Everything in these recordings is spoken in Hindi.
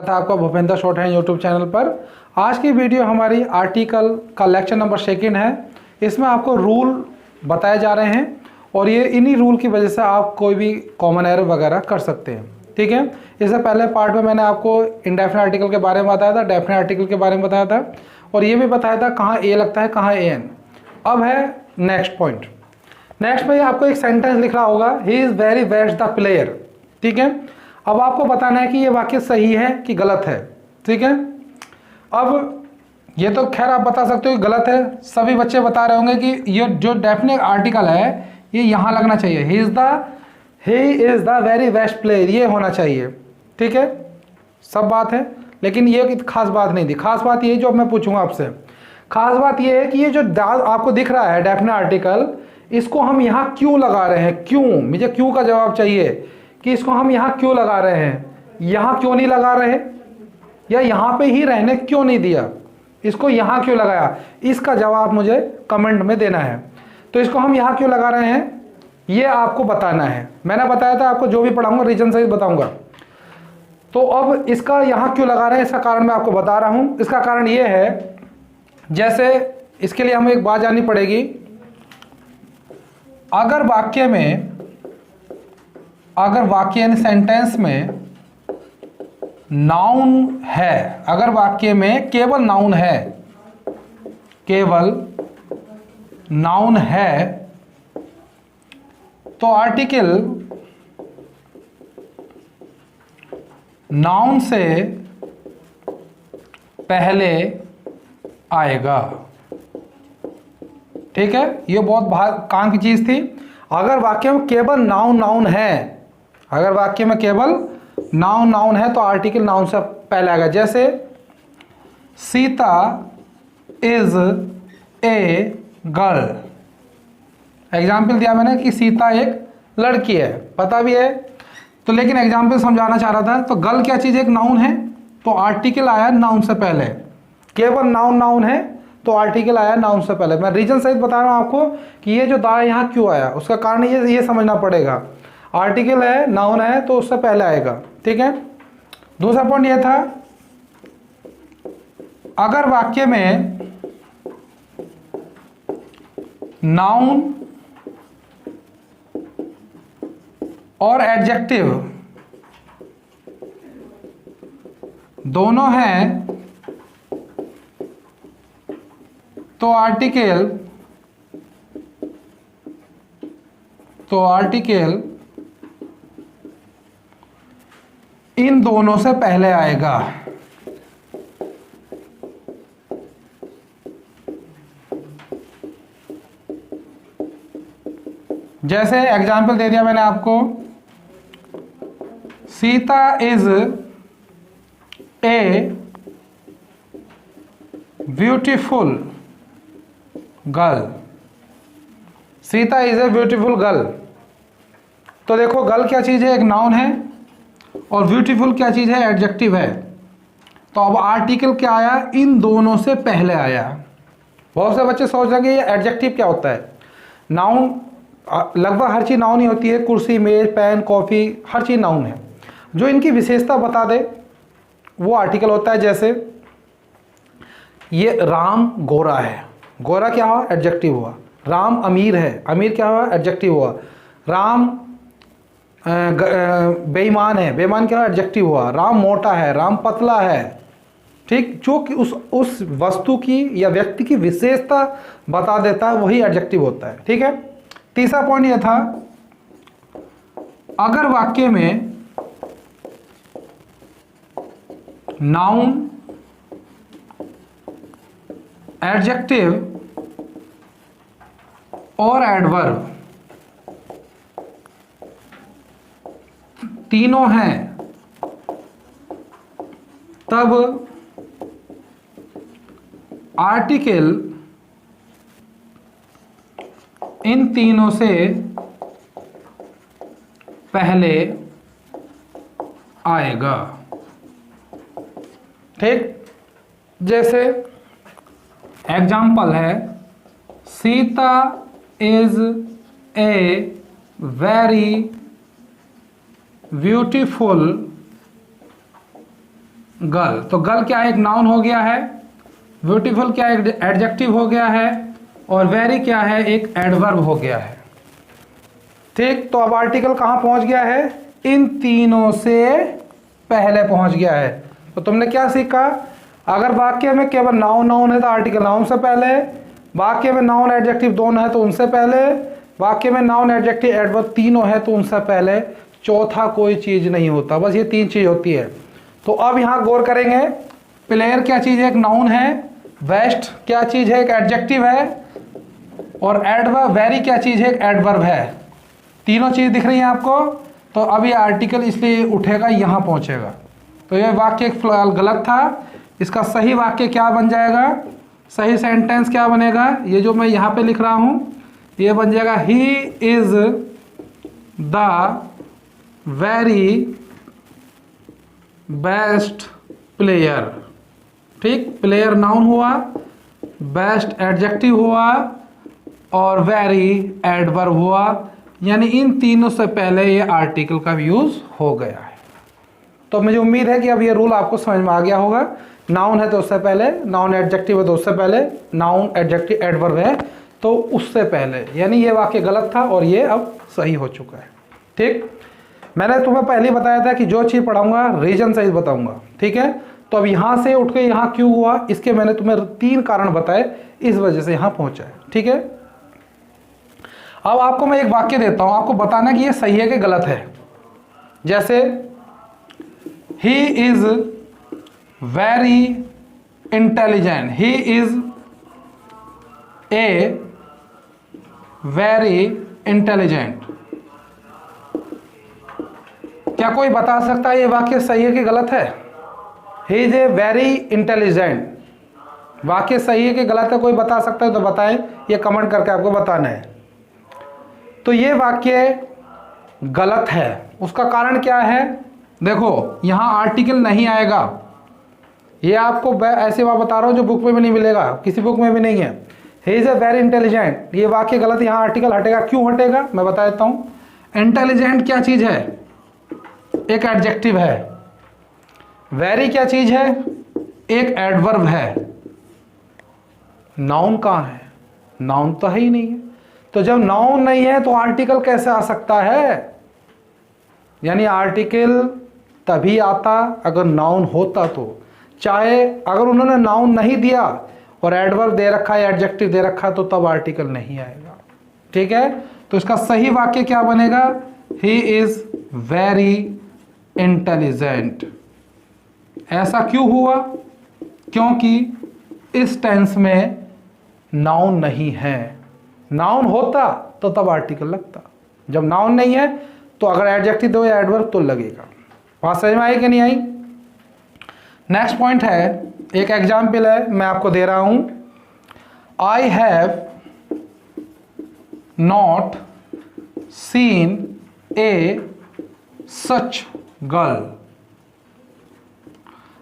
है आपका Bhupendra short hand YouTube channel पर। आज की वीडियो हमारी आर्टिकल का लेक्चर नंबर 2 है। इसमें आपको रूल बताए जा रहे हैं और ये इन्हीं रूल की वजह से आप कोई भी कॉमन एरर वगैरह कर सकते हैं। ठीक है, इससे पहले पार्ट में मैंने आपको इंडेफिनिट आर्टिकल के बारे में बताया था, डेफिनिट आर्टिकल के बारे में बताया था और ये भी बताया था कहाँ ए लगता है, कहाँ ए एन। अब है नेक्स्ट पॉइंट। नेक्स्ट में आपको एक सेंटेंस लिख रहा होगा, he is very best the player. ठीक है, अब आपको बताना है कि ये वाक्य सही है कि गलत है। ठीक है, अब ये तो खैर आप बता सकते हो कि गलत है, सभी बच्चे बता रहे होंगे कि ये जो डेफिनेट आर्टिकल है ये यहाँ लगना चाहिए, he is the very best player, ये होना चाहिए। ठीक है, सब बात है, लेकिन ये खास बात नहीं थी। खास बात ये जो मैं पूछूंगा आपसे, खास बात ये है कि ये जो आपको दिख रहा है डेफिनेट आर्टिकल, इसको हम यहाँ क्यों लगा रहे हैं? क्यों, मुझे क्यों का जवाब चाहिए कि इसको हम यहाँ क्यों लगा रहे हैं, यहाँ क्यों नहीं लगा रहे, या यहाँ पे ही रहने क्यों नहीं दिया, इसको यहाँ क्यों लगाया, इसका जवाब मुझे कमेंट में देना है। तो इसको हम यहाँ क्यों लगा रहे हैं ये आपको बताना है। मैंने बताया था आपको जो भी पढ़ाऊंगा रीजन सहित बताऊंगा। तो अब इसका यहाँ क्यों लगा रहे हैं, इसका कारण मैं आपको बता रहा हूँ। इसका कारण ये है, जैसे इसके लिए हमें एक बात जाननी पड़ेगी। अगर वाक्य यानी सेंटेंस में नाउन है, अगर वाक्य में केवल नाउन है, तो आर्टिकल नाउन से पहले आएगा। ठीक है, ये बहुत काम की चीज थी। अगर वाक्य में केवल नाउन है, अगर वाक्य में केवल नाउन है तो आर्टिकल नाउन से पहले आएगा। जैसे Sita is a girl, example दिया मैंने कि सीता एक लड़की है, पता भी है तो, लेकिन एग्जाम्पल समझाना चाह रहा था। तो गर्ल क्या चीज़, एक नाउन है, तो आर्टिकल आया नाउन से पहले। केवल नाउन है तो आर्टिकल आया नाउन से पहले। मैं रीजन सहित बता रहा हूँ आपको कि ये जो दा यहाँ क्यों आया, उसका कारण ये समझना पड़ेगा। आर्टिकल है, नाउन है, तो उससे पहले आएगा। ठीक है, दूसरा पॉइंट ये था, अगर वाक्य में नाउन और एडजेक्टिव दोनों हैं तो आर्टिकल इन दोनों से पहले आएगा। जैसे एग्जाम्पल दे दिया मैंने आपको, Sita is a beautiful girl, Sita is a beautiful girl. तो देखो गर्ल क्या चीज़ है, एक नाउन है, और ब्यूटीफुल क्या चीज़ है, एडजेक्टिव है। तो अब आर्टिकल क्या आया, इन दोनों से पहले आया। बहुत से बच्चे सोच रहे हैं ये एडजेक्टिव क्या होता है। नाउन लगभग हर चीज़ नाउन ही होती है, कुर्सी, मेज, पेन, कॉफ़ी, हर चीज़ नाउन है। जो इनकी विशेषता बता दे वो आर्टिकल होता है। जैसे ये राम गोरा है, गोरा क्या हुआ, एडजेक्टिव हुआ। राम अमीर है, अमीर क्या हुआ, एडजेक्टिव हुआ। राम बेईमान है, बेईमान क्या हुआ, एडजेक्टिव हुआ। राम मोटा है, राम पतला है। ठीक, जो कि उस वस्तु की या व्यक्ति की विशेषता बता देता है वही एडजेक्टिव होता है। ठीक है, तीसरा पॉइंट यह था, अगर वाक्य में नाउन, एडजेक्टिव और एडवर्ब तीनों हैं, तब आर्टिकल इन तीनों से पहले आएगा। ठीक, जैसे एग्जाम्पल है, Sita is a very beautiful girl, तो गर्ल क्या है, एक नाउन हो गया है, ब्यूटीफुल क्या है, एक एडजेक्टिव हो गया है, और वेरी क्या है, एक एडवर्ब हो गया है। ठीक, तो अब आर्टिकल कहाँ पहुँच गया है, इन तीनों से पहले पहुँच गया है। तो तुमने क्या सीखा, अगर वाक्य में केवल नाउन नाउन है तो आर्टिकल नाउन से पहले, वाक्य में नाउन एडजेक्टिव दोनों है तो उनसे पहले, वाक्य में नाउन एडजेक्टिव एडवर्ब तीनों है तो उनसे पहले, चौथा कोई चीज़ नहीं होता, बस ये तीन चीज़ होती है। तो अब यहाँ गौर करेंगे, प्लेयर क्या चीज़ है, एक नाउन है, बेस्ट क्या चीज़ है, एक एडजेक्टिव है, और एडवर्ब वेरी क्या चीज़ है, एक एडवर्ब है। तीनों चीज़ दिख रही हैं आपको। तो अब ये आर्टिकल इसलिए उठेगा, यहाँ पहुँचेगा। तो ये वाक्य गलत था, इसका सही वाक्य क्या बन जाएगा, सही सेंटेंस क्या बनेगा, ये जो मैं यहाँ पे लिख रहा हूँ ये बन जाएगा, he is the very best player. ठीक, प्लेयर नाउन हुआ, बेस्ट एडजेक्टिव हुआ, और वेरी एडवर्ब हुआ, यानी इन तीनों से पहले ये आर्टिकल का यूज़ हो गया है। तो मुझे उम्मीद है कि अब ये रूल आपको समझ में आ गया होगा। नाउन है तो उससे पहले, नाउन एडजेक्टिव है तो उससे पहले, नाउन एडजेक्टिव एडवर्ब है तो उससे पहले, यानी ये वाक्य गलत था और ये अब सही हो चुका है। ठीक, मैंने तुम्हें पहले ही बताया था कि जो चीज़ पढ़ाऊंगा रीजन सहित बताऊंगा। ठीक है, तो अब यहाँ से उठ के यहाँ क्यों हुआ, इसके मैंने तुम्हें 3 कारण बताए, इस वजह से यहाँ पहुँचा है। ठीक है, अब आपको मैं एक वाक्य देता हूँ, आपको बताना कि ये सही है कि गलत है। जैसे he is very intelligent, he is a very intelligent. क्या कोई बता सकता है ये वाक्य सही है कि गलत है? He is a very intelligent, वाक्य सही है कि गलत है? कोई बता सकता है तो बताएं, ये कमेंट करके आपको बताना है। तो ये वाक्य गलत है, उसका कारण क्या है? देखो यहाँ आर्टिकल नहीं आएगा, ये आपको ऐसे बात बता रहा हूँ जो बुक में भी नहीं मिलेगा, किसी बुक में भी नहीं है। He is a very intelligent, ये वाक्य गलत, यहाँ आर्टिकल हटेगा। क्यों हटेगा मैं बता देता हूँ। इंटेलिजेंट क्या चीज़ है? एक एडजेक्टिव है। वेरी क्या चीज़ है? एक एडवर्ब है। नाउन कहाँ है? नाउन तो है ही नहीं है। तो जब नाउन नहीं है तो आर्टिकल कैसे आ सकता है? यानी आर्टिकल तभी आता अगर नाउन होता तो, चाहे अगर उन्होंने नाउन नहीं दिया और एडवर्ब दे रखा है, एडजेक्टिव दे रखा है, तो तब आर्टिकल नहीं आएगा। ठीक है, तो इसका सही वाक्य क्या बनेगा? He is very intelligent. ऐसा क्यों हुआ? क्योंकि इस टेंस में नाउन नहीं है। नाउन होता तो तब आर्टिकल लगता, जब नाउन नहीं है तो अगर एडजेक्टिव दो या एडवर्ब तो लगेगा। बात समझ में आई कि नहीं आई? नेक्स्ट पॉइंट है, एक एग्जाम्पल है मैं आपको दे रहा हूं। I have not seen A such girl.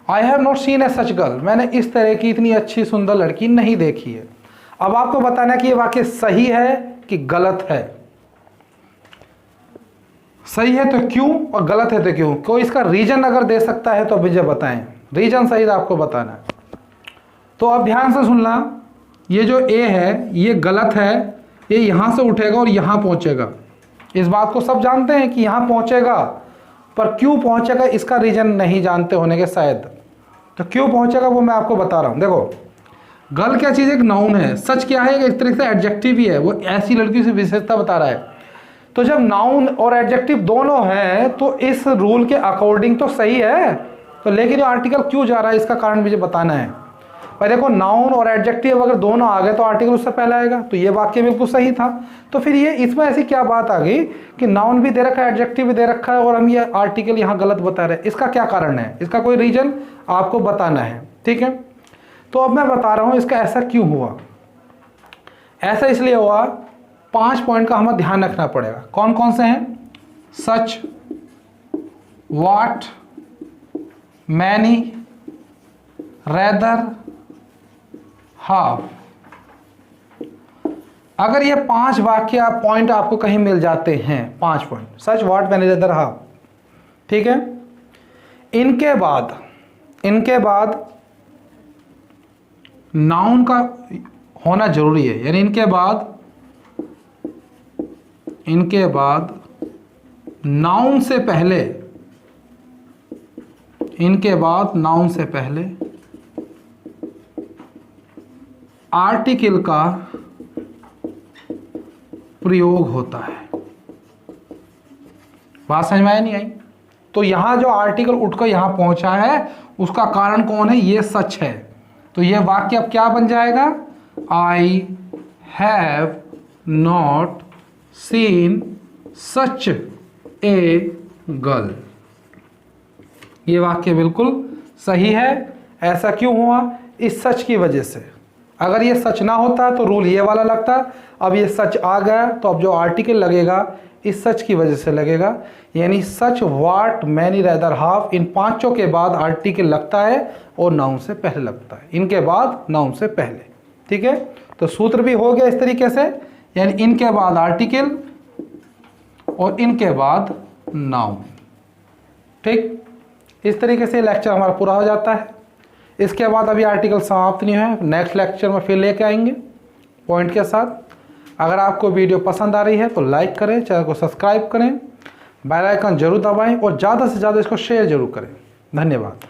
I have not seen A such girl, मैंने इस तरह की इतनी अच्छी सुंदर लड़की नहीं देखी है। अब आपको बताना कि ये वाक्य सही है कि गलत है। सही है तो क्यों और गलत है तो क्यों? कोई इसका रीजन अगर दे सकता है तो मुझे बताएं, रीजन सही आपको बताना है। तो अब ध्यान से सुनना, ये जो ए है ये गलत है, ये यहाँ से उठेगा और यहाँ पहुँचेगा। इस बात को सब जानते हैं कि यहाँ पहुँचेगा, पर क्यों पहुँचेगा इसका रीजन नहीं जानते होने के शायद। तो क्यों पहुँचेगा वो मैं आपको बता रहा हूँ। देखो, गर्ल क्या चीज़? एक नाउन है। सच क्या है? एक तरीके से एडजेक्टिव ही है, वो ऐसी लड़की से विशेषता बता रहा है। तो जब नाउन और एडजेक्टिव दोनों हैं तो इस रूल के अकॉर्डिंग तो सही है, तो लेकिन आर्टिकल क्यों जा रहा है इसका कारण मुझे बताना है। भाई देखो, नाउन और एडजेक्टिव अगर दोनों आ गए तो आर्टिकल उससे पहले आएगा, तो ये वाक्य बिल्कुल सही था। तो फिर ये इसमें ऐसी क्या बात आ गई कि नाउन भी दे रखा है, एडजेक्टिव भी दे रखा है, और हम ये आर्टिकल यहाँ गलत बता रहे हैं? इसका क्या कारण है? इसका कोई रीजन आपको बताना है। ठीक है, तो अब मैं बता रहा हूँ इसका ऐसा क्यों हुआ। ऐसा इसलिए हुआ, 5 पॉइंट का हमें ध्यान रखना पड़ेगा। कौन कौन से हैं? सच, व्हाट, मैनी, रेदर, हाउ। अगर ये 5 वाक्य पॉइंट आपको कहीं मिल जाते हैं, 5 point, such, what, many, rather, how, ठीक है, इनके बाद इनके बाद नाउन का होना जरूरी है, यानी इनके बाद नाउन से पहले, इनके बाद नाउन से पहले आर्टिकल का प्रयोग होता है। बात समझ में आई नहीं आई? तो यहां जो आर्टिकल उठकर यहां पहुंचा है उसका कारण कौन है? ये सच है। तो ये वाक्य अब क्या बन जाएगा? I have not seen such a girl. ये वाक्य बिल्कुल सही है। ऐसा क्यों हुआ? इस सच की वजह से। अगर ये सच ना होता तो रूल ये वाला लगता। अब ये सच आ गया तो अब जो आर्टिकल लगेगा इस सच की वजह से लगेगा, यानी सच, वाट, मैनी, रेदर, हाफ, इन पांचों के बाद आर्टिकल लगता है और नाउन से पहले लगता है। इनके बाद नाउन से पहले। ठीक है, तो सूत्र भी हो गया इस तरीके से, यानी इनके बाद आर्टिकल और इनके बाद नाउन। ठीक, इस तरीके से लेक्चर हमारा पूरा हो जाता है। इसके बाद अभी आर्टिकल समाप्त नहीं है, नेक्स्ट लेक्चर में फिर लेके आएंगे पॉइंट के साथ। अगर आपको वीडियो पसंद आ रही है तो लाइक करें, चैनल को सब्सक्राइब करें, बेल आइकन जरूर दबाएं और ज़्यादा से ज़्यादा इसको शेयर जरूर करें। धन्यवाद।